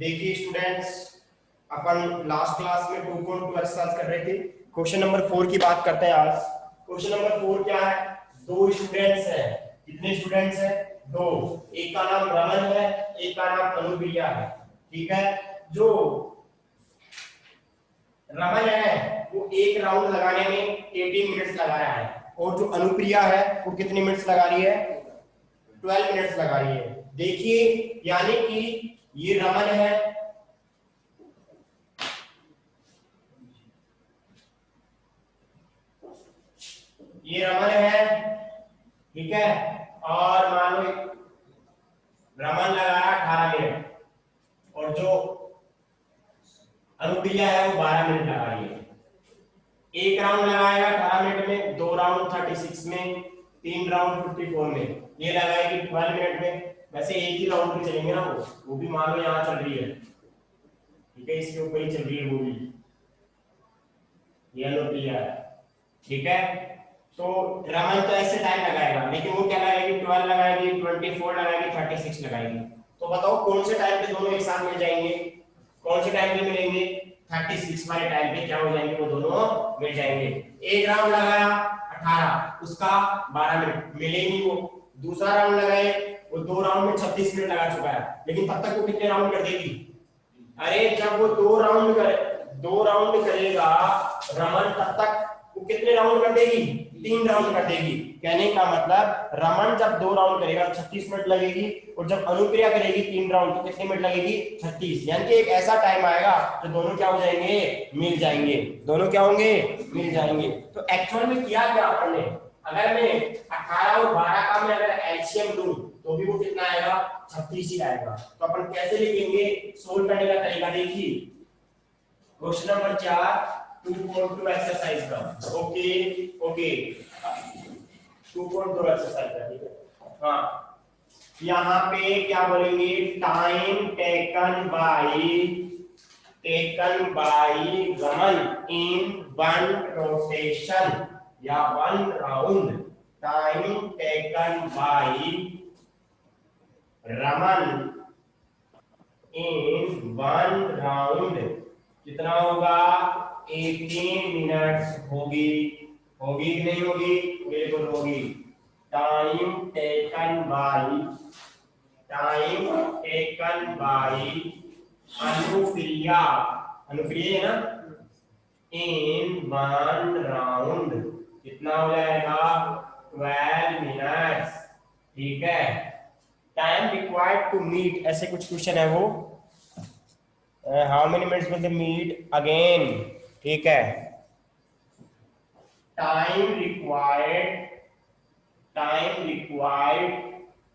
देखिए स्टूडेंट्स, अपन last class में 2.2 exercise कर रहे थे। क्वेश्चन नंबर 4 की बात करते हैं आज। क्वेश्चन नंबर 4 क्या है? दो स्टूडेंट्स हैं। कितने स्टूडेंट्स हैं? दो। एक का नाम रमन है, एक का नाम अनुप्रिया है। ठीक है। जो रमन है वो एक राउंड लगाने में 18 मिनट्स लगा रहा है, और जो अनुप्रिया है वो कितने मिनट्स लगा रही है? 12 मिनट्स लगा रही है। देखिए, यानी कि ये रमन है, ये रमन है, ठीक है। और मान लो रमन लगा रहा 18 मिनट, और जो अनुप्रिया है वो 12 मिनट लगा रही है। एक राउंड लगाएगा 18 मिनट में, दो राउंड 36 में, तीन राउंड 54 में, ये लगाएगी 12 मिनट में। वैसे एक ही राउंड में चलेंगे ना, वो भी मान लो यहाँ चल रही है, ठीक है, इसके ऊपर ही चल रही है वो भी, ये अनुप्रिया है, ठीक है। तो रमन तो ऐसे टाइम लगाएगा, लेकिन वो क्या लगाएगी? 12 लगाएगी, 24 लगाएगी, 36 लगाएगी। तो बताओ कौन से टाइम पे दोनों एक साथ मिल जाएंगे? कौन से टाइम पे मिलेंगे? 36 वाले टाइम पे क्या हो जाएंगे? वो दोनों मिल जाएंगे। एक राउंड लगाया 18, उसका 12 मिनट मिलेगी वो। दूसरा राउंड लगाए, वो दो राउंड में 36 मिनट लगा चुका है, लेकिन तब तक वो कितने राउंड कर देगी? अरे जब वो दो राउंड करेगा रमन, तब तक वो कितने राउंड कर देगी? 3 राउंड कर देगी। कहने का मतलब रमन जब 2 राउंड करेगा 36 मिनट लगेगी, और जब अनुप्रिया करेगी 3 राउंड तो कितनी मिनट लगेगी? 36। यानी कि एक ऐसा टाइम आएगा तो दोनों क्या हो जाएंगे? मिल जाएंगे। दोनों क्या होंगे? मिल जाएंगे। तो एक्चुअल में किया क्या अपन ने? अगर मैं 18 और 12 का मैं अगर एलसीएम लूं तो भी वो कितना आएगा? 36 ही आएगा। तो अपन कैसे लिखेंगे? सोल्व करने का तरीका देखिए। क्वेश्चन नंबर 4 2.2 एक्सरसाइज का। ओके 2.2 एक्सरसाइज का, ठीक है। हाँ, यहाँ पे क्या बोलेंगे? Time taken by Raman in one rotation या one round. Time taken by Raman in one round कितना होगा? 18 मिनट्स होगी। होगी कि नहीं होगी? बिल्कुल होगी। Time taken bye Anupriya, Anupriya है ना, इन वन राउंड कितना हो जाएगा? 12 मिनट्स, ठीक है। टाइम रिक्वायर्ड टू मीट, ऐसे कुछ क्वेश्चन है वो। How many minutes will they meet again, ठीक है। Time required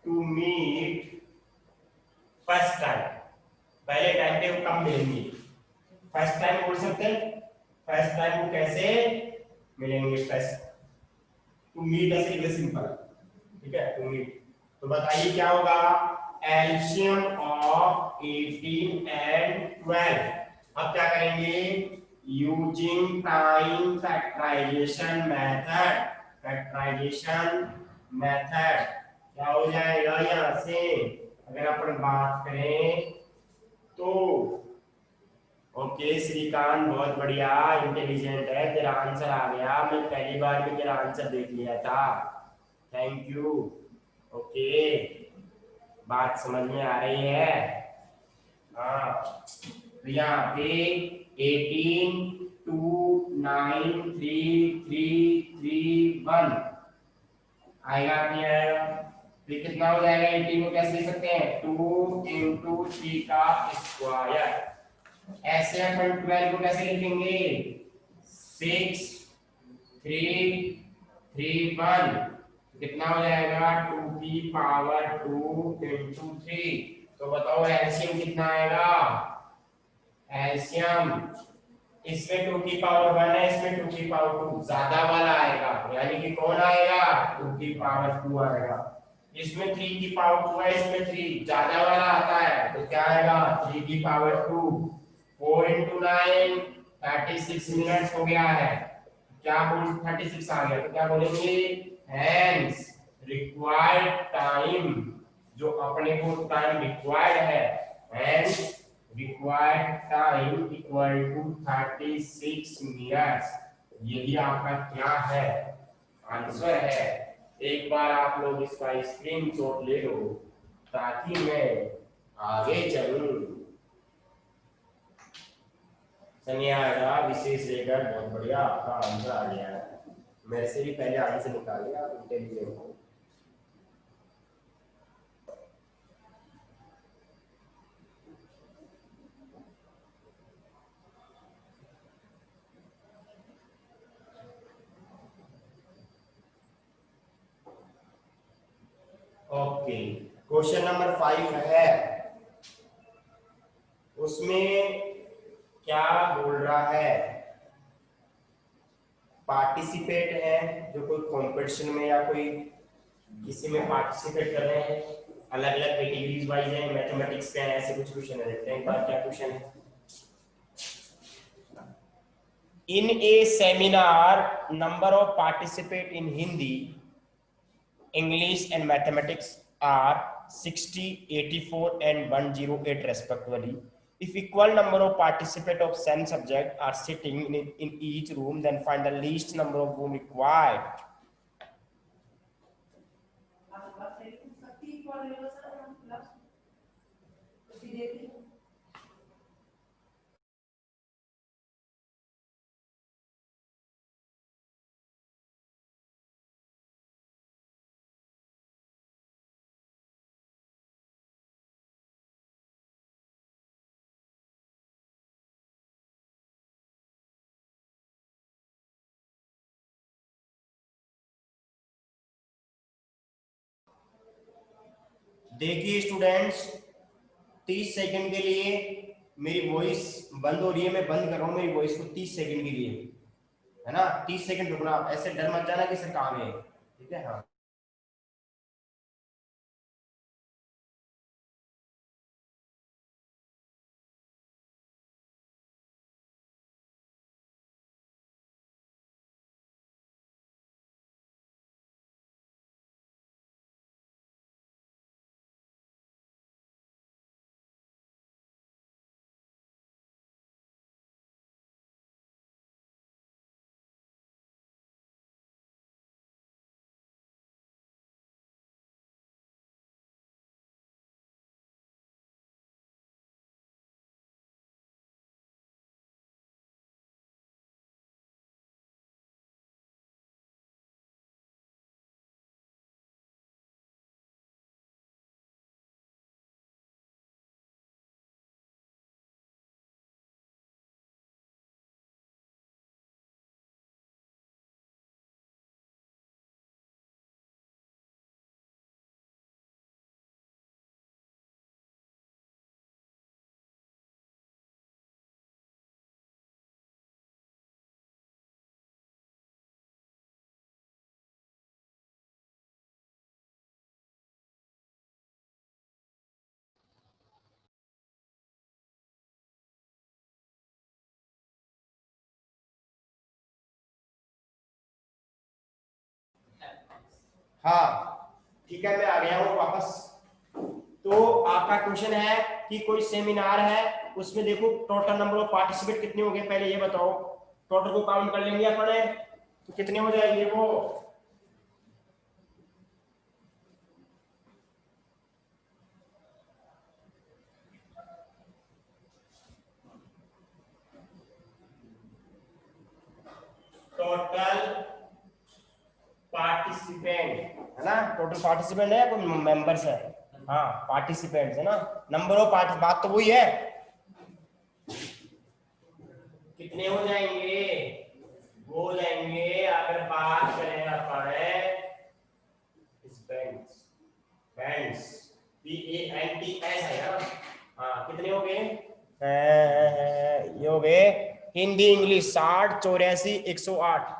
to meet first time, पहले टाइम पे वो कम मिलेंगे। फर्स्ट टाइम बोल सकते हैं। फर्स्ट टाइम वो कैसे मिलेंगे? फर्स्ट टू मीट ऐसे लिखे सिंपल, ठीक है, टू मीट। तो बताइए क्या होगा? LCM of 18 and 12। अब क्या करेंगे? यूजिंग टाइम फैक्टराइजेशन मेथड क्या हो जाएगा यहां से? अगर अपन बात करें तो ओके श्रीकांत, बहुत बढ़िया, इंटेलिजेंट है, तेरा आंसर आ गया। मैं पहली बार में तेरा आंसर देख लिया था, थैंक यू। ओके, बात समझ में आ रही है? हाँ, तो यहाँ पे 18 2 9 3 3 3 1 आएगा नहीं आएगा? तो कितना हो जाएगा? 18 को कैसे लिख सकते हैं? 2 into 3 का स्क्वायर। ऐसे अपन 12 को कैसे लिखेंगे? 6 3 3 1 कितना हो जाएगा? 2 की पावर 2 into 3। तो बताओ एलसीएम कितना आएगा? एलसीएम इसमें 2 की पावर 1 है, इसमें 2 की पावर 2, ज्यादा वाला आएगा, यानी कि कौन आएगा? 2 की पावर 2 आएगा। इसमें 3 की पावर 2 है, इसमें 3 ज्यादा वाला आता है, तो क्या आएगा? 3 की पावर 2। 4 into 9 36 मिनट्स हो गया है। क्या बोल 36 आ गया, तो क्या बोलेंगे? हेंस रिक्वायर्ड टाइम, जो अपने को टाइम रिक्वायर्ड है, hence required time equal to 36 minutes. यही आपका क्या है, आंसर है। एक बार आप लोग इसका स्क्रीनशॉट ले लो ताकि मैं आगे चलूं। समझ आएगा, विशेष लेकर बहुत बढ़िया आपका आंसर आ गया है। मेरे से भी पहले आंसर निकाल लिया आप इंटेलिजेंट हो। ओके, क्वेश्चन नंबर 5 है, उसमें क्या बोल रहा है, पार्टिसिपेट है, जो कोई कंपटीशन में या कोई किसी में पार्टिसिपेट कर रहे हैं, अलग अलग कैटेगरीज वाइज है, मैथमेटिक्स के हैं, ऐसे कुछ क्वेश्चन है। देखते हैं एक बार क्या क्वेश्चन है। In a seminar number of participate in Hindi, English and mathematics are 60, 84 and 108 respectively. If equal number of participants of same subject are sitting in each room, then find the least number of room required. देखिए students, 30 second के लिए मेरी voice बंद हो रही है, मैं बंद कर रहा हूँ मेरी वॉइस को 30 सेकंड के लिए, है ना। 30 सेकंड रुकना, ऐसे डर मत जाना कि सर काम है, ठीक है। हाँ, हाँ ठीक है, मैं आ गया हूँ वापस। तो आपका क्वेश्चन है कि कोई सेमिनार है, उसमें देखो टोटल नंबर ऑफ पार्टिसिपेट कितने हो गए, पहले ये बताओ। टोटल को काउंट कर लेंगे अपन, तो कितने हो जाएंगे वो। टोटल पार्टिसिपेंट है ना, टोटल पार्टिसिपेंट है, कोई मेंबर्स है, हाँ पार्टिसिपेंट्स है ना, नंबर ऑफ पार्ट, बात तो वही है, कितने हो जाएंगे, हो जाएंगे। अगर बात करें अपन बैंड्स, बैंड्स BANDS है ना, हाँ कितने हो गए, ये हो गए हिंदी इंग्लिश 60, 84, 108,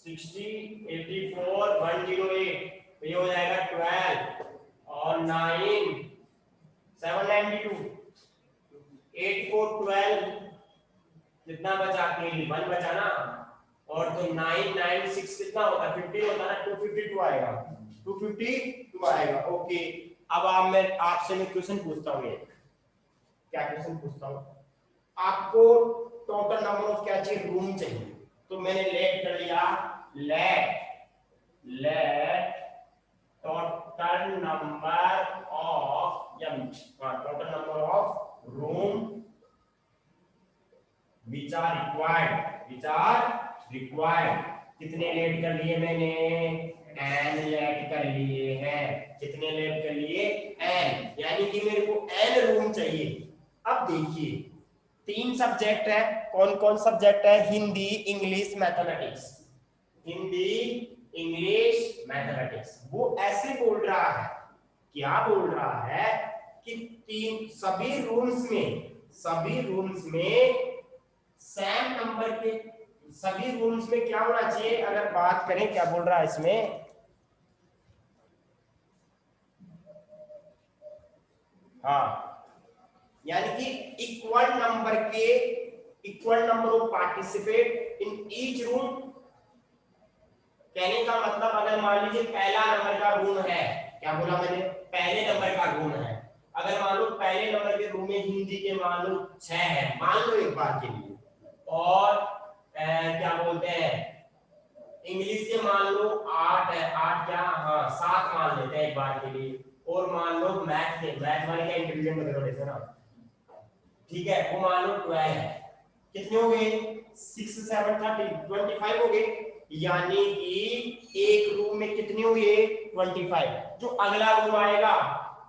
60, 84, 108, तो ये हो जाएगा 12 और 9 792, 84 12, कितना बचा, 1 बचा ना, और तो 996 कितना होता है, 15 होता है ना, 252 आएगा, 252 आएगा। ओके, अब आप मैं आपसे मैं क्वेश्चन पूछता हूँ, क्या क्वेश्चन पूछता हूँ, आपको टोटल नंबर ऑफ क्या चाहिए, रूम चाहिए। तो मैंने लेट कर लिया, लेट टोटल नंबर ऑफ या total number of room which are required कितने लेट कर लिए मैंने, n लेट कर लिए हैं। कितने लेट कर लिए, n, यानी कि मेरे को n रूम चाहिए। अब देखिए 3 सब्जेक्ट है, कौन कौन सब्जेक्ट है, Hindi, English, mathematics. Hindi, English, mathematics. वो ऐसे बोल रहा है, क्या बोल रहा है कि सभी रूम्स में सेम नंबर के, सभी रूम्स में क्या होना चाहिए, अगर बात करें क्या बोल रहा है इसमें, हाँ, यानी कि equal number of participate in each room. कहने का मतलब अगर मान लीजिए पहला नंबर का रूम है, क्या बोला मैंने, पहले नंबर का रूम है, अगर मान लो पहले नंबर के रूम में हिंदी के मान लो 6 है, मान लो एक बार के लिए, और क्या बोलते हैं इंग्लिश के मान लो 8 है, 8 क्या, हाँ 7 मान लेते हैं एक बार के लिए, और मान लो मैथ वाले का इंटेलिजेंट मेथड ना, ठीक है, वो मान लो 12 है, कितने हो गए, 6 7 30 25 हो गए, यानी कि एक रूम में कितने हुए, 25। जो अगला रूम आएगा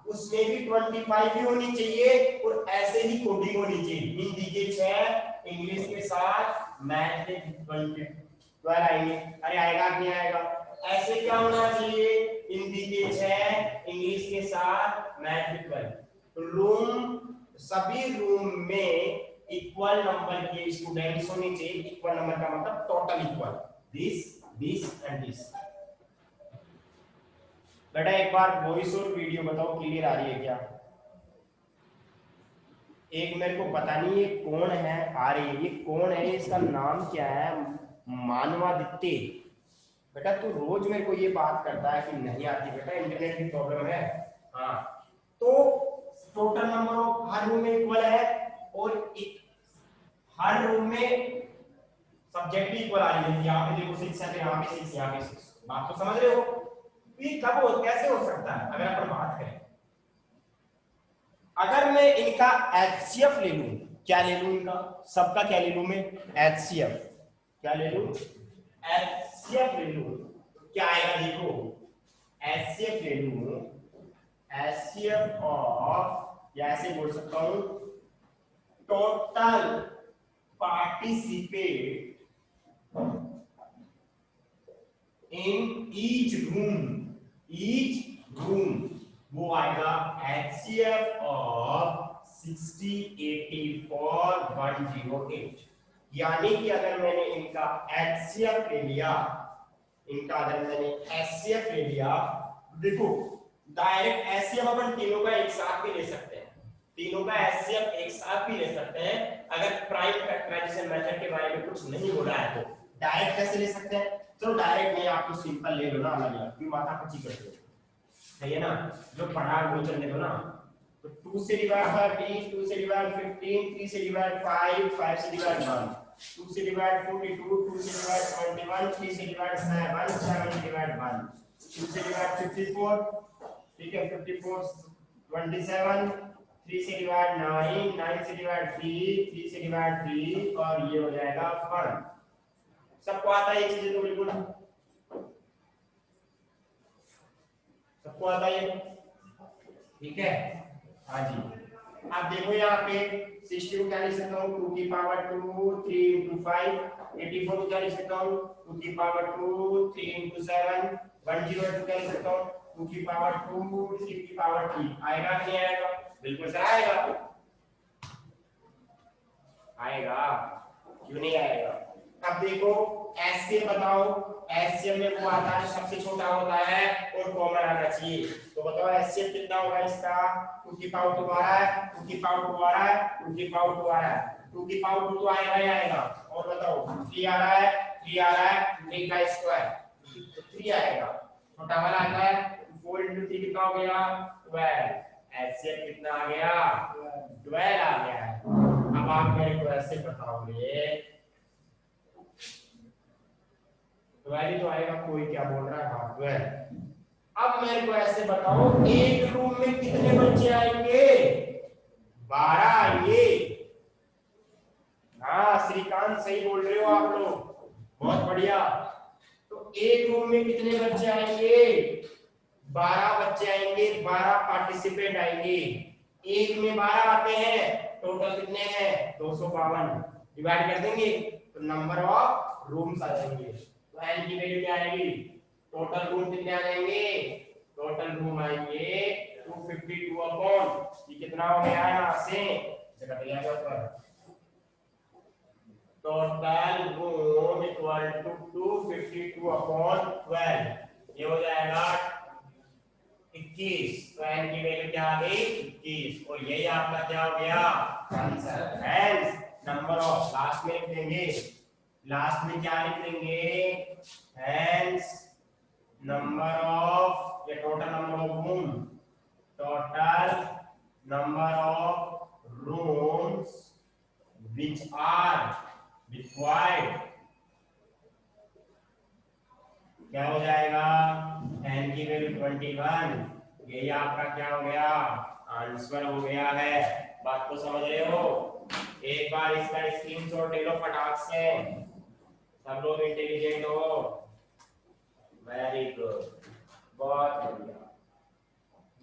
उसमें भी 25 ही होनी चाहिए, और ऐसे ही कोडिंग होनी चाहिए, हिंदी के 6, इंग्लिश के 7, मैथ के 12 आएंगे। अरे आएगा कि नहीं आएगा, ऐसे क्या होना चाहिए, हिंदी के 6, इंग्लिश के 7, मैथ के 12। रूम, सभी रूम में इक्वल नंबर के स्टूडेंट्स होने चाहिए। इक्वल नंबर का मतलब total equal, this and this. बेटा एक बार वॉइस और वीडियो बताओ क्लियर आ रही है क्या। एक मेरे को पता नहीं ये कौन है, आ रही है, ये कौन है, इसका नाम क्या है, मानवादित्य। बेटा तू रोज मेरे को ये बात करता है कि नहीं आती, बेटा इंटरनेट की प्रॉब्लम है। हाँ, तो total number of her room में इक्वल है, और हर रूम में सब्जेक्ट भी इक्वल आ रही है, यहाँ पे देखो 6 है, यहाँ पे 6, यहाँ पे 6। बात तो समझ रहे हो, ये कब हो, कैसे हो सकता है, अगर अपन बात करें, अगर मैं इनका एचसीएफ ले लूं, क्या ले लूं इनका सबका, क्या ले लूं मैं, एचसीएफ, क्या ले लूं, एचसीएफ ले लूं, क्या आएगा देखो, एचसीएफ ले लूं, एचसीएफ ऑफ, या ऐसे बोल सकता हूं, total participate in each room, वो आएगा HCF ऑफ 60 84 108। यानी कि अगर मैंने इनका HCF ले लिया, देखो डायरेक्ट HCF अपन तीनों का एक साथ भी ले सकते हैं, तीनों का HCF एक साथ भी ले सकते हैं। अगर प्राइम फैक्टराइजेशन मेथड के बारे में कुछ नहीं बोला है तो डायरेक्ट कैसे ले सकते हैं, चलो डायरेक्ट नहीं, आपको सिंपल ले लो ना, अलग अलग, क्यों माथा पच्ची करते हो, सही है ना, जो पढ़ा वो चलने दो ना। तो 2 से डिवाइड 13, 2 से डिवाइड 15, 3 से डिवाइड 5, 5 से डिवाइड 1, 2 से डिवाइड 42, 2 से डिवाइड 21, 3 से डिवाइड 7, 7 से डिवाइड 1, 2 से डिवाइड 54, ठीक है, 54 27, 3 से डिवाइड 9, 9 से डिवाइड 3, 3 से डिवाइड 3, और ये हो जाएगा 1। सबको आता है ये चीजें, तो बिल्कुल सबको आता है, ठीक है, हाँ जी। अब देखो यहाँ पे 60 को क्या लिख सकता हूँ, 2 की पावर 2, 3 into 5, 84 को क्या लिख सकता हूँ, 2 की पावर 2, 3 into 7, 102 क्या लिख सकता हूँ, 2 की पावर 2, 3 की पावर 3। आएगा कि नहीं आएगा, बिल्कुल सर आएगा, आएगा, क्यों नहीं आएगा। अब देखो एचसीएफ बताओ, एचसीएफ में वो आता है सबसे छोटा होता है और कॉमन आना चाहिए, तो बताओ एचसीएफ कितना होगा इसका, 2 की पावर 2 आ रहा है, 2 की पावर 2 आ रहा है, 2 की पावर 2 आ रहा है, 2 की पावर 2 तो आएगा ही आएगा, और बताओ 3 आ रहा है, 3 आ रहा है, 3 का स्क्वायर तो 3 आएगा, छोटा वाला आता है 4 into 3 कितना हो गया 12, एचसीएफ कितना आ गया, 12 आ गया है। अब आप मेरे को ऐसे बताओगे 12 तो आएगा, कोई क्या बोल रहा है, हाँ 12। अब मेरे को ऐसे बताओ एक रूम में कितने बच्चे आएंगे, 12 आएंगे। हाँ श्रीकांत सही बोल रहे हो आप लोग, बहुत बढ़िया। तो एक रूम में कितने बच्चे आएंगे, 12 बच्चे आएंगे, 12 पार्टिसिपेंट आएंगे। एक में 12 आते हैं, टोटल कितने हैं 252, डिवाइड कर देंगे तो नंबर ऑफ रूम्स आ जाएंगे। तो एन की वैल्यू क्या आएगी, टोटल रूम कितने आ जाएंगे, टोटल रूम आएंगे 252 अपॉन ये कितना हो गया यहाँ से कट जाएगा ऊपर, total room equal to 252 upon 12, ये हो जाएगा 21। तो n की वैल्यू क्या आ गई 21, और यही आपका क्या हो गया answer. Hence number of, last में लिख देंगे, लास्ट में क्या लिख देंगे, हेंस नंबर ऑफ, ये total number of room, total number of rooms which are required, क्या हो जाएगा n की वैल्यू 21, यही आपका क्या हो गया आंसर हो गया है। बात को समझ रहे हो, एक बार इसका स्क्रीनशॉट ले लो फटाक से, सब लोग इंटेलिजेंट हो, वेरी गुड, बहुत बढ़िया।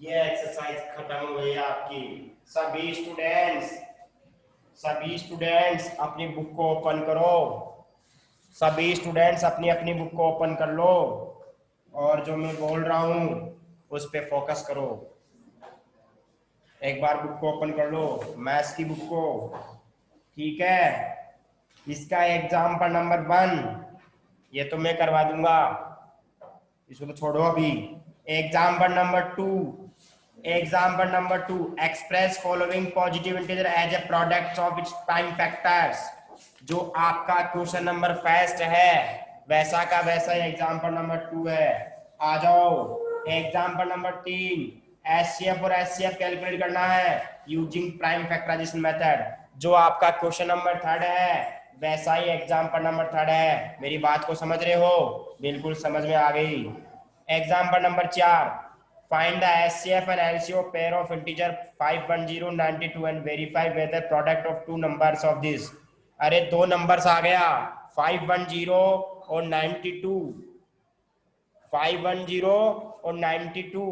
ये एक्सरसाइज खत्म हो गई आपकी। सभी स्टूडेंट्स अपनी बुक को ओपन करो, सभी स्टूडेंट्स अपनी अपनी बुक को ओपन कर लो, और जो मैं बोल रहा हूं उस पे फोकस करो। एक बार बुक को ओपन कर लो, मैथ्स की बुक को, ठीक है। इसका एग्जाम्पल नंबर 1 ये तो मैं करवा दूंगा, इसको तो छोड़ो अभी। Example number 2, example number 2, express following positive integer as a product of its prime factors. जो आपका क्वेश्चन नंबर फर्स्ट है वैसा का वैसा एग्जाम्पल नंबर 2 है। आ जाओ एग्जाम्पल नंबर 3, एचसीएफ और एचसीएफ कैलकुलेट करना है यूजिंग प्राइम फैक्टराइजेशन मेथड। जो आपका क्वेश्चन नंबर 3 है वैसा ही एग्जाम्पल नंबर 3 है। मेरी बात को समझ रहे हो, बिल्कुल समझ में आ गई। Example number 4, find the HCF and LCO pair of integer 510 92 and verify whether product of two numbers of this। अरे दो नंबर्स आ गया 510 और 92, 510 और 92।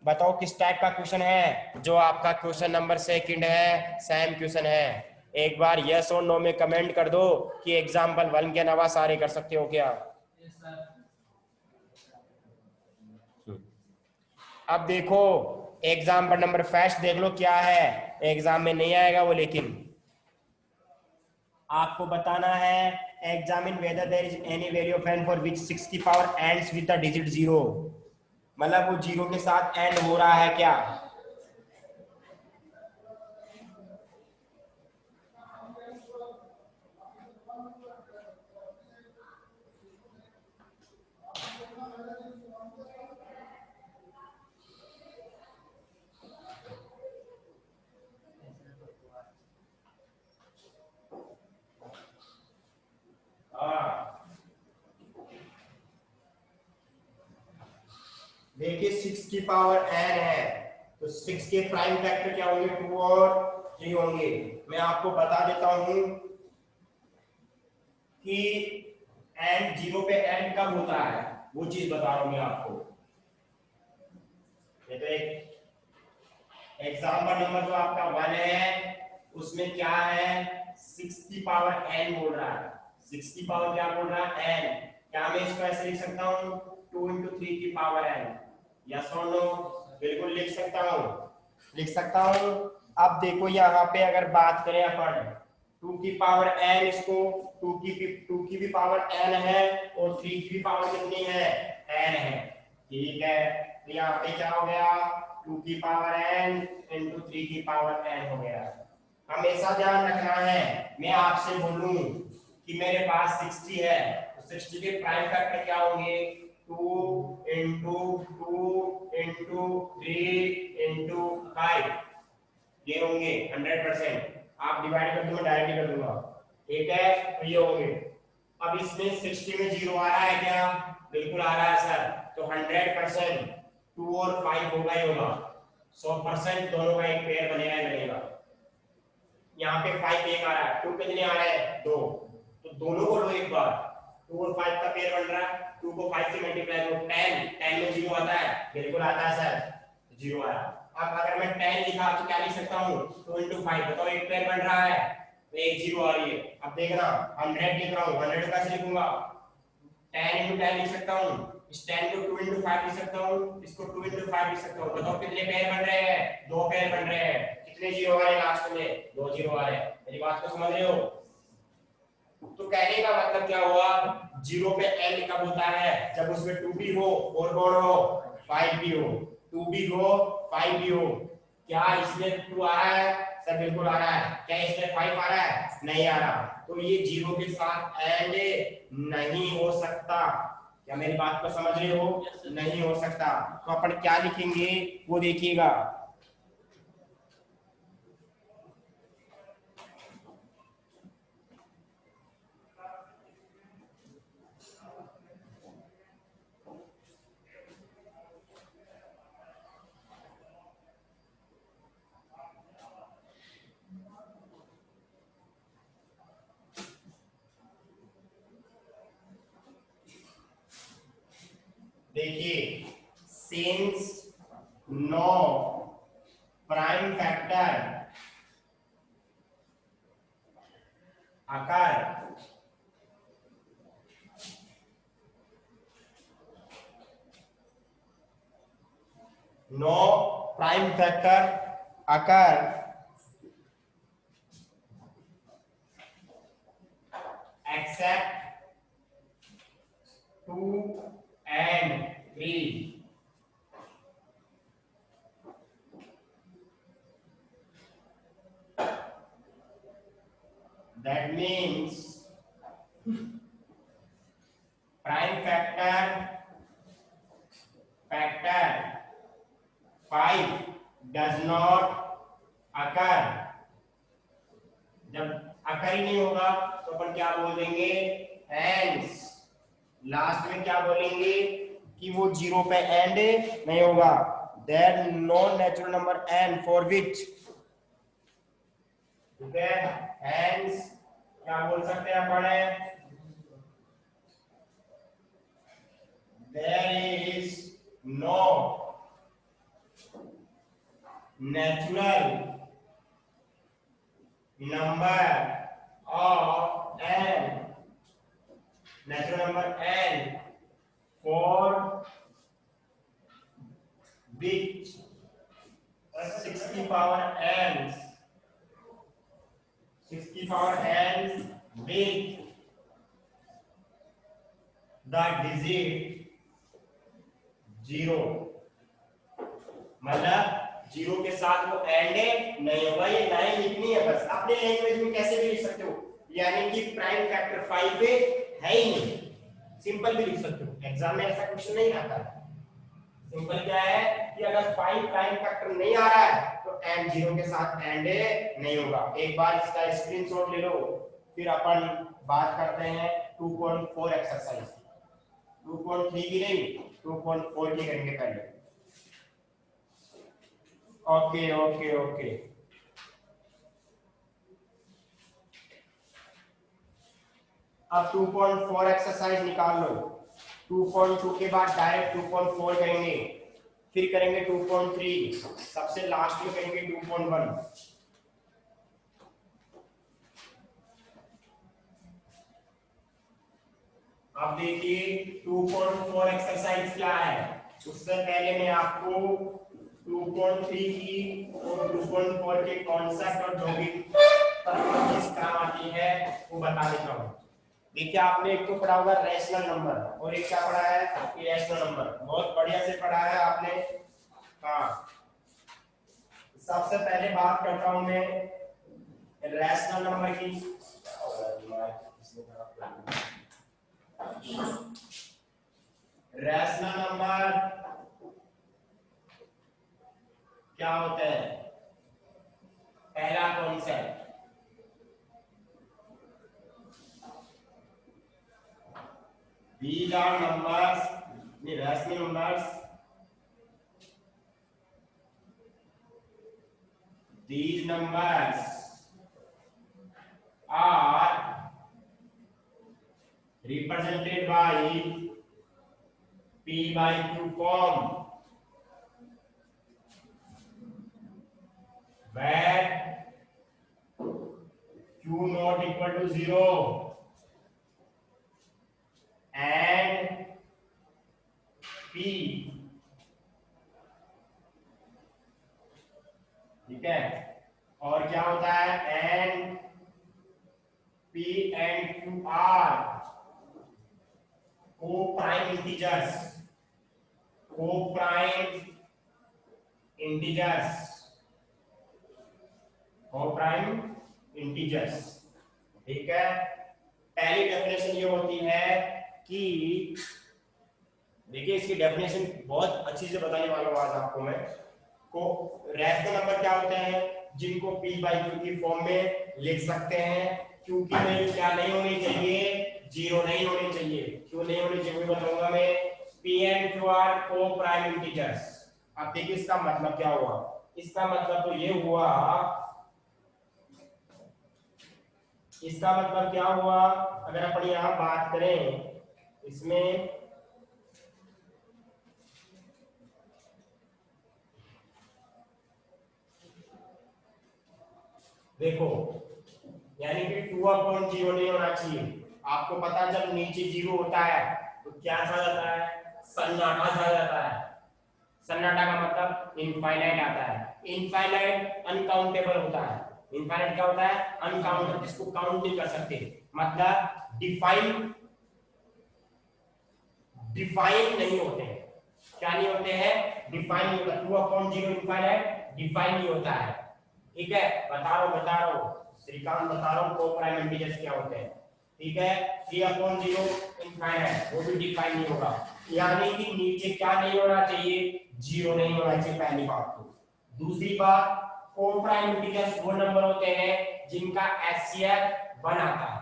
बताओ किस टाइप का क्वेश्चन है, जो आपका क्वेश्चन नंबर 2 है, सेम क्वेश्चन है। एक बार यस और नो में कमेंट कर दो कि एग्जाम्पल 1 के अलावा सारे कर सकते हो क्या। अब देखो एग्जाम्पल नंबर फर्स्ट देख लो क्या है, एग्जाम में नहीं आएगा वो, लेकिन आपको बताना है examine whether there is any value of n for which 6 की power ends with the digit 0। मतलब वो 0 के साथ एंड हो रहा है क्या। देखिए 6 की पावर n है तो 6 के प्राइम फैक्टर क्या होंगे, 2 और 3 होंगे। मैं आपको बता देता हूं कि n 0 पे एंड कब होता है, वो चीज बता रहा हूं मैं आपको। ये तो एक एग्जाम्पल नंबर जो आपका 1 है उसमें क्या है 6 की पावर n बोल रहा है, 6 की पावर क्या बोल रहा है n। क्या मैं इसको ऐसे लिख सकता हूं 2 into 3 की पावर n, यस और नो। बिल्कुल लिख सकता हूं, लिख सकता हूं। अब देखो यहाँ पे अगर बात करें अपन 2 की पावर n, इसको 2 की भी पावर n है और 3 की भी पावर कितनी है n है, ठीक है। तो यहाँ पे क्या हो गया 2 की पावर n इंटू 3 की पावर n हो गया। हमेशा ध्यान रखना है, मैं आपसे बोलूं कि मेरे पास 60 है तो 60 के प्राइम फैक्टर क्या होंगे 2 इंटू 2 इंटू 3 इंटू 5, ये होंगे 100%। आप डिवाइड कर दो, मैं डायरेक्ट कर दूंगा, ठीक है, तो ये होंगे। अब इसमें 60 में 0 आ रहा है क्या? बिल्कुल आ रहा है सर, तो 100% 2 और 5 होगा ही होगा, 100% दोनों का एक पेयर बनेगा ही बनेगा। यहाँ पे 5 एक आ रहा है, 2 कितने आ रहे हैं? 2, तो दोनों को लो एक बार, 2 और 5 का पेयर बन रहा है, 2 को 5 से मल्टीप्लाई करो, 10, 10 में 0 आता है? बिल्कुल आता है सर, 0 आया। अब अगर मैं 10 लिखा तो क्या लिख सकता हूँ? 2 into 5, बताओ एक पेयर बन रहा है, तो एक 0 आ रही है। अब देखना 100 लिख रहा हूँ, 100 कैसे लिखूंगा? 10 into 10 लिख सकता हूँ, इस 10 को 2 into 5 लिख सकता हूँ, इसको 2 into 5 लिख सकता हूँ। बताओ कितने पेयर बन रहे हैं? 2 पेयर बन रहे हैं। कितने 0 आ रहे हैं लास्ट में? 2 0 आ रहे हैं। मेरी बात को समझ रहे हो? तो कहने का मतलब क्या हुआ? 0 पे n कब होता है? जब उसमें 2 भी हो और कौन हो? 5 भी हो, 2 भी हो 5 भी हो। क्या इसमें 2 आ रहा है? सर बिल्कुल आ रहा है। क्या इसमें 5 आ रहा है? नहीं आ रहा, तो ये 0 के साथ एंड नहीं हो सकता। क्या मेरी बात को समझ रहे हो? नहीं हो सकता। तो अपन क्या लिखेंगे वो देखिएगा। देखिए, सिंस नो प्राइम फैक्टर आकार नो प्राइम फैक्टर आकार accept 2 and 3, that means prime factor 5 does not occur। जब अकर ही नहीं होगा तो अपन क्या बोल देंगे? hence। लास्ट में क्या बोलेंगे कि वो 0 पे एंड नहीं होगा। There no natural number n for which, ठीक है, hence क्या बोल सकते हैं अपन? there is no natural number of n, natural number n for which 60 power n with the digit 0, मतलब 0 के साथ वो एंड नहीं होगा। ये लाइन लिखनी है बस, अपने लैंग्वेज में कैसे भी लिख सकते हो, यानी कि प्राइम फैक्टर 5 है ही नहीं, सिंपल भी लिख सकते हो। एग्जाम में ऐसा क्वेश्चन नहीं आता। सिंपल क्या है कि अगर 5 प्राइम फैक्टर नहीं आ रहा है तो एंड 0 के साथ एंड नहीं होगा। एक बार इसका स्क्रीनशॉट ले लो, फिर अपन बात करते हैं 2.4 एक्सरसाइज। 2.3 की नहीं, 2.4 की करेंगे पहले। ओके ओके ओके, अब 2.4 एक्सरसाइज निकाल लो। 2.2 के बाद डायरेक्ट 2.4 करेंगे, फिर करेंगे 2.3, सबसे लास्ट में करेंगे 2.1। अब देखिए 2.4 एक्सरसाइज क्या है। उससे पहले मैं आपको 2.3 की और 2.4 के कॉन्सेप्ट और जो भी चीज काम आती है वो बता देता हूँ। देखिए, आपने एक तो पढ़ा होगा रैशनल नंबर और एक क्या पढ़ा है? Irrational number. बहुत बढ़िया से पढ़ा है आपने। हाँ, सबसे पहले बात करता हूं मैं रैशनल नंबर की। क्या होता है? पहला concept, these are numbers, the rational numbers, these numbers are represented by P by Q form, where Q not equal to 0 and P, ठीक है, और क्या होता है? एन P and Q are co-prime integers, co-prime integers, co-prime integers, ठीक है। पहली डेफिनेशन ये होती है कि देखिए, इसकी डेफिनेशन बहुत अच्छी से बताने वाला हूं आज आपको मैं। को रैशनल नंबर क्या होते हैं? जिनको P बाई Q की फॉर्म में लिख सकते हैं। Q की वैल्यू क्या नहीं होनी चाहिए? 0 नहीं होनी चाहिए। क्यों नहीं होनी चाहिए बताऊंगा मैं। P and Q are co-prime integers। अब देखिए इसका मतलब क्या हुआ। इसका मतलब तो ये हुआ, इसका मतलब क्या हुआ, अगर अपन यहां बात करें इसमें, देखो, यानी कि 2/0 नहीं होना चाहिए। आपको पता, जब नीचे 0 होता है तो क्या सा जाता है? सन्नाटा सा जाता है। सन्नाटा का मतलब इनफाइनाइट आता है। इनफाइनाइट अनकाउंटेबल होता है। इनफाइनाइट क्या होता है? अनकाउंटेबल, जिसको काउंट नहीं कर सकते। मतलब डिफाइन, डिफाइन नहीं होते हैं। क्या नहीं होते हैं? डिफाइन नहीं होता। 2/0 इनफाइनाइट डिफाइन नहीं होता है। ठीक है, बता रहा हूं श्रीकांत, बता रहा हूं को-प्राइम इंटीजर्स क्या होते हैं। ठीक है, 3/0 इनफाइनाइट, वो भी डिफाइन नहीं होगा। यानी कि नीचे क्या नहीं होना चाहिए? 0 नहीं होना चाहिए, पहली बात तो। दूसरी बात, को-प्राइम इंटीजर्स वो नंबर होते हैं जिनका एचसीएफ 1 आता है।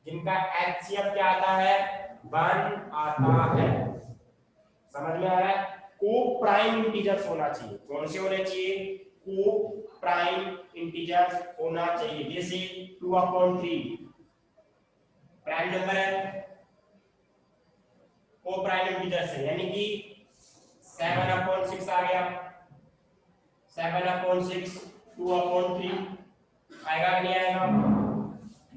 जिनका एचसीएफ क्या आता है? 1 आता है। समझ में आ रहा है? को-प्राइम इंटीजर्स होना चाहिए। कौन से होने चाहिए? को प्राइम इंटीजर्स होना चाहिए। जैसे 2/3 प्राइम नंबर है, को प्राइम इंटीजर्स है, यानी कि 7/6 आ गया। 7/6 2/3 आएगा नहीं आएगा?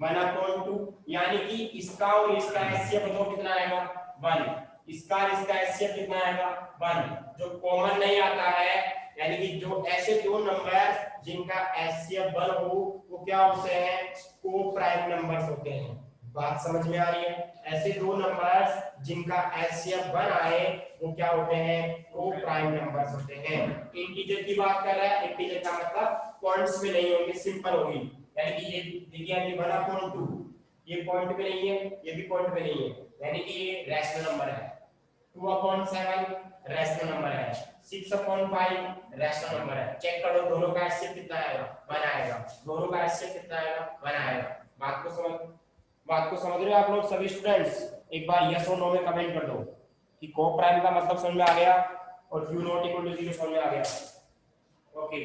1/2, यानी कि इसका और इसका एचसीएफ बताओ कितना आएगा? 1। इसका और इसका एचसीएफ कितना आएगा? 1। जो कॉमन नहीं आता है, यानी कि जो ऐसे दो नंबर जिनका एचसीएफ 1 हो, वो क्या होते हैं? को प्राइम नंबर्स होते हैं। बात समझ में आ रही है? ऐसे दो नंबर्स जिनका एचसीएफ 1 आए, वो क्या होते हैं? को प्राइम नंबर्स होते हैं। इंटीजर की बात कर रहा है। इंटीजर का मतलब पॉइंट्स में नहीं होंगे, सिंपल होगी। यानी कि ये देखिए, ये 1/2 ये पॉइंट पे नहीं है, ये भी पॉइंट पे नहीं है, यानी कि ये रैशनल नंबर है। 2/7 रैशनल नंबर है। 6/5 रैशनल नंबर है। चेक करो दोनों का एचसीएफ कितना आएगा? 1 आएगा। दोनों का एचसीएफ कितना आएगा? 1 आएगा। बात को समझ रहे हो आप लोग सभी स्टूडेंट्स? एक बार यस और नो में कमेंट कर दो कि को प्राइम का मतलब समझ में आ गया और क्यू नॉट इक्वल टू 0 समझ में आ गया। ओके,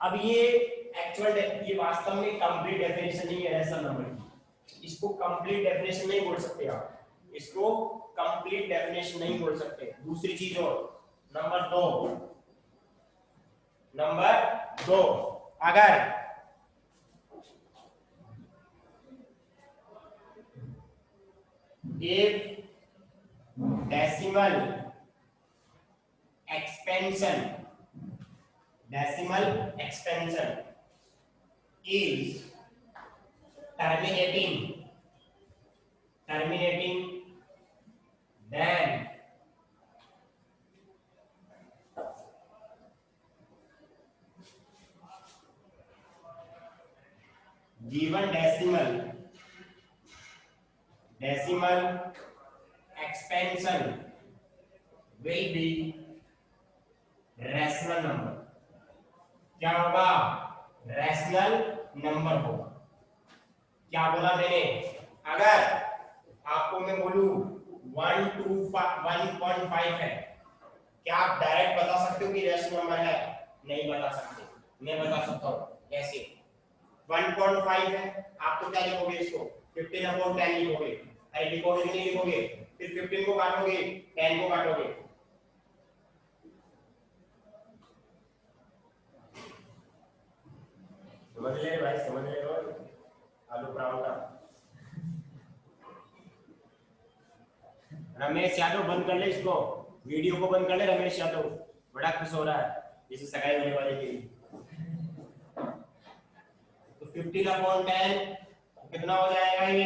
अब ये एक्चुअल, ये वास्तव में कंप्लीट डेफिनेशन नहीं है रैशनल नंबर की। इसको कंप्लीट डेफिनेशन नहीं बोल सकते आप, इसको कंप्लीट डेफिनेशन नहीं बोल सकते। दूसरी चीज और, नंबर दो, अगर if decimal expansion is terminating, then given decimal expansion will be rational number. क्या होगा? रैशनल नंबर होगा। क्या बोला मैंने? अगर आपको मैं बोलूं 1.5 है, क्या आप डायरेक्ट बता सकते हो कि रैशनल नंबर है? नहीं बता सकते। मैं बता सकता हूं कैसे। 1.5 है, आप तो क्या लिखोगे इसको? 15/10 लिखोगे। अरे लिखोगे कि नहीं लिखोगे? फिर 15 को काटोगे, 10 को काटोगे। समझ ले भाई, समझ ले लो। आलू पराठा। रमेश यादव बंद कर ले इसको, वीडियो को बंद कर ले। रमेश यादव बड़ा खुश हो रहा है जैसे सगाई होने वाले की। तो 15/10 कितना हो जाएगा ये?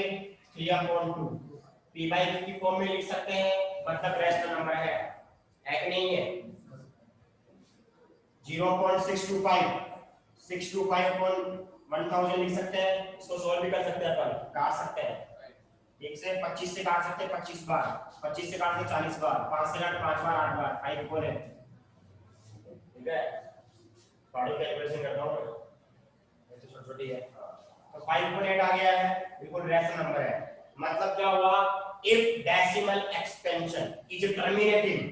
3/2। p/q की फॉर्म में लिख सकते हैं, मतलब रैशनल नंबर है कि नहीं है? 0.625 625/1000 लिख सकते हैं। इसको सॉल्व भी कर सकते हैं, अपन काट सकते हैं। एक से 25 से काट सकते हैं 25 बार, 25 से काट सकते 40 बार, 5 से काट 5 बार 8 बार, 5 4 है। ठीक है, पढ़ो कैलकुलेशन करता हूं मैं, तो छोटी छोटी है। तो 5.8 आ गया है, बिल्कुल रैशनल नंबर है। मतलब क्या हुआ? If decimal expansion is terminating,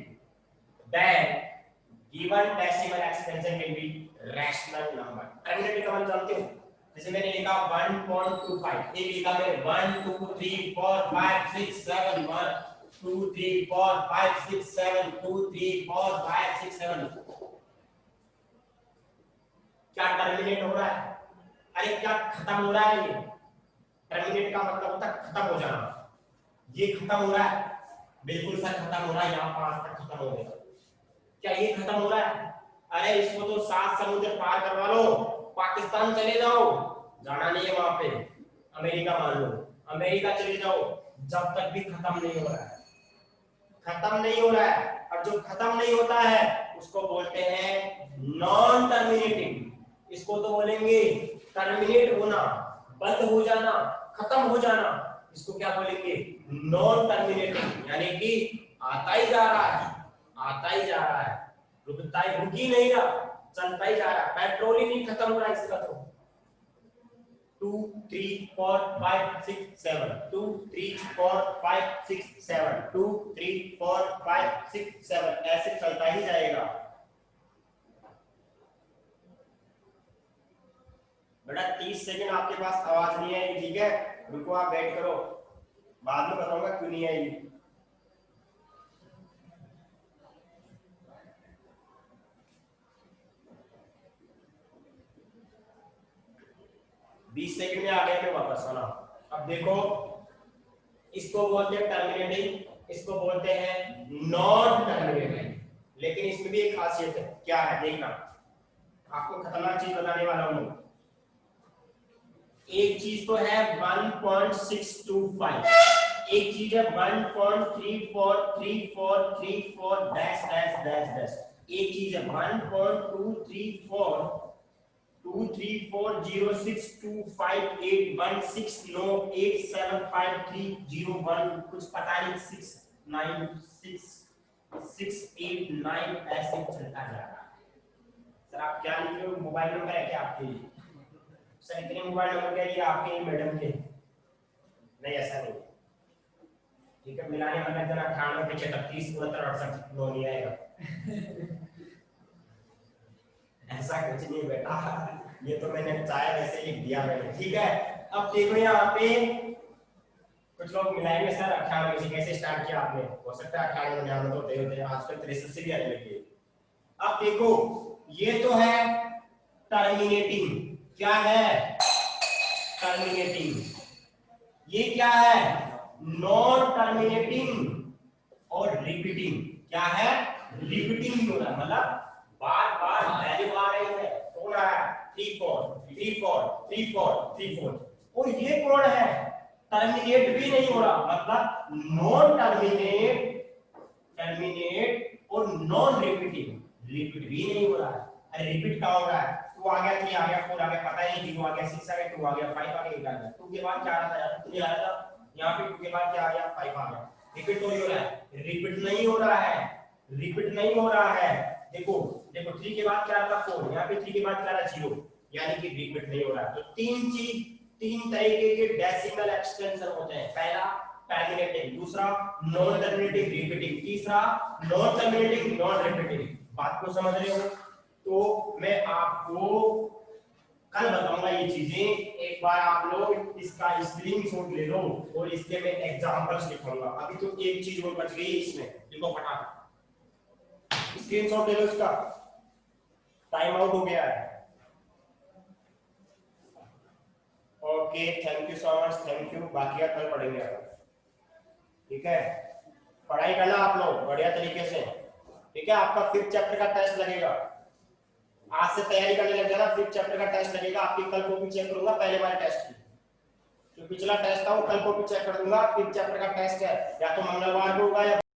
then given decimal expansion can be rational number। Terminating का मतलब जानते हो? जैसे मैंने लिखा 1.25, ये लिखा मैंने 1 2 3 4 5 6 7 1 2 3 4 5 6 7 2 3 4 5 6 7। क्या टर्मिनेट हो रहा है? अरे क्या खत्म हो रहा है? ये टर्मिनेट का मतलब होता है खत्म हो जाना। ये खत्म हो रहा है, बिल्कुल सर खत्म हो रहा है, यहाँ 5 तक खत्म हो गया। क्या ये खत्म हो रहा है? अरे इसको तो 7 समुद्र पार करवा लो, पाकिस्तान चले जाओ, जाना नहीं है वहां पे, अमेरिका मान लो, अमेरिका चले जाओ, जब तक भी खत्म नहीं हो रहा है। खत्म नहीं हो रहा है, और जो खत्म नहीं होता है उसको बोलते हैं नॉन टर्मिनेटिंग। इसको तो बोलेंगे टर्मिनेट होना, बंद हो जाना, खत्म हो जाना। इसको क्या बोलेंगे? Non terminating. यानी कि आता ही जा रहा है, आता ही जा रहा है, रुकता ही रुक ही नहीं रहा, चलता ही जा रहा है, पेट्रोल ही नहीं खत्म हो रहा इसका। तो 2 3 4 5 6 7 2 3 4 5 6 7 2 3 4 5 6 7 ऐसे चलता ही जाएगा। बेटा 30 सेकंड आपके पास आवाज नहीं आएगी, ठीक है? रुको, आप वेट करो, बाद में बताऊंगा क्यों नहीं आएगी। 20 सेकंड में आ गया मैं वापस, है ना? अब देखो, इसको बोलते हैं टर्मिनेटिंग, इसको बोलते हैं नॉन टर्मिनेटिंग। लेकिन इसमें भी एक खासियत है, क्या है देखना, आपको खतरनाक चीज बताने वाला हूं। एक चीज तो है 1.625, एक चीज है 1.343434 डैश डैश डैश डैश, एक चीज है 1.234 23406258169875301, कुछ पता नहीं, 69668 ऐसे चलता जा रहा है। सर आप क्या लिख रहे हो? मोबाइल नंबर है क्या आपके? सर इतने मोबाइल नंबर क्या ये आपके मैडम के? नहीं, ऐसा नहीं। ठीक है, मिलाने वाला जरा 98 35 69 68 9 नहीं आएगा। ऐसा कुछ नहीं बेटा, ये तो मैंने चाहे वैसे लिख दिया मैंने, ठीक है? अब देखो यहाँ पे कुछ लोग मिलाएंगे, सर 98 से कैसे स्टार्ट किया आपने? हो सकता है 98 99 तो होते होते, आजकल 63 से भी आने लगे। अब देखो, ये तो है टर्मिनेटिंग, क्या है? टर्मिनेटिंग। ये क्या है? नॉन टर्मिनेटिंग और रिपीटिंग। क्या है? रिपीटिंग हो रहा है, मतलब बार बार वैल्यू आ रही है, हो रहा है 3 4 3 4 3 4 3 4। और ये कौन है? टर्मिनेट भी नहीं हो रहा, मतलब नॉन टर्मिनेट, टर्मिनेट और नॉन रिपीटिंग, रिपीट भी नहीं हो रहा है। अरे रिपीट का हो रहा है, 2 आ गया 3 आ गया 4 आ गया, पता ही नहीं, 0 आ गया 6 आ गया 2 आ गया 5 आ गया 8 आ गया, 2 के बाद क्या आ रहा था यार? 3 आ रहा था, यहाँ पे 2 के बाद क्या आ गया? 5 आ गया। रिपीट तो नहीं हो रहा है, रिपीट नहीं हो रहा है, रिपीट नहीं हो रहा है, देखो देखो 3 के बाद क्या आता 4, यहाँ पे 3 के बाद क्या आता 0, यानी कि रिपीट नहीं हो रहा है। तो तीन तरीके के डेसिमल एक्सटेंशन होते हैं। पहला टर्मिनेटिंग, दूसरा नॉन टर्मिनेटिंग रिपीटिंग, तीसरा नॉन टर्मिनेटिंग नॉन रिपीटिंग। बात को समझ रहे हो? तो मैं आपको कल बताऊंगा ये चीजें। एक बार आप लोग इसका स्क्रीनशॉट ले लो और इसके मैं एग्जांपल्स लिखूंगा। अभी तो एक चीज और बच गई इसमें, देखो फटाफट स्क्रीनशॉट ले लो इसका, टाइम आउट हो गया है। Okay, thank you so much, thank you. बाकी कल पढ़ेंगे अपन, ठीक है? पढ़ाई करना आप लोग बढ़िया तरीके से, ठीक है? आपका 5th चैप्टर का टेस्ट लगेगा, आज से तैयारी करने लग जाना। 5th चैप्टर का टेस्ट लगेगा, आपकी कल कॉपी चेक करूंगा पहले वाले टेस्ट की, जो पिछला टेस्ट था वो कल कॉपी चेक कर दूंगा। 5th चैप्टर का टेस्ट है, या तो मंगलवार को होगा या